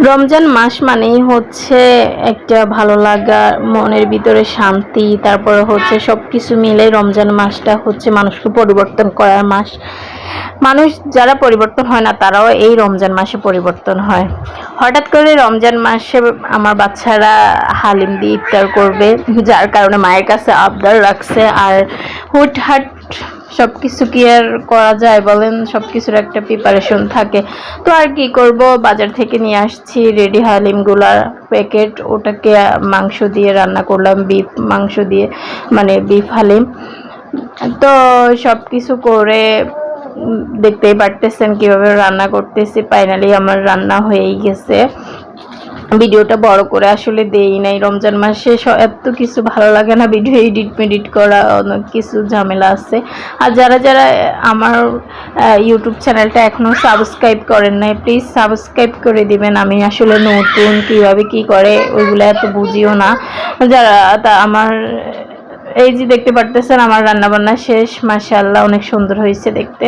রমজান মাস মানেই হচ্ছে একটা ভালো লাগা, মনের ভিতরে শান্তি, তারপরে হচ্ছে সবকিছু মিলে রমজান মাসটা হচ্ছে মানুষকে পরিবর্তন করার মাস। মানুষ যারা পরিবর্তন হয় না তারাও এই রমজান মাসে পরিবর্তন হয়। হঠাৎ করে রমজান মাসে আমার বাচ্চারা হালিম দিয়ে ইফতার করবে, যার কারণে মায়ের কাছে আবদার রাখছে। আর হুটহাট সব কিছু কি আর করা যায় বলেন, সব কিছুর একটা প্রিপারেশন থাকে। তো আর কি করব, বাজার থেকে নিয়ে আসছি রেডি হালিমগুলার প্যাকেট, ওটাকে মাংস দিয়ে রান্না করলাম, বিফ মাংস দিয়ে, মানে বিফ হালিম। তো সব কিছু করে দেখতেই পারতেছেন কিভাবে রান্না করতেছি। ফাইনালি আমার রান্না হয়েই গেছে। ভিডিওটা বড় করে আসলে দেই নাই, রমজান মাসে এত কিছু ভালো লাগে না, ভিডিও এডিট করা অনেক কিছু ঝামেলা আছে। আর যারা যারা আমার ইউটিউব চ্যানেলটা এখনও সাবস্ক্রাইব করেন নাই, প্লিজ সাবস্ক্রাইব করে দিবেন। আমি আসলে নতুন, কীভাবে কি করে ওইগুলো এত বুঝিও না। যারা আমার এই যে দেখতে পারতেছেন আমার রান্নাবান্না শেষ, মাশাআল্লাহ অনেক সুন্দর হয়েছে দেখতে।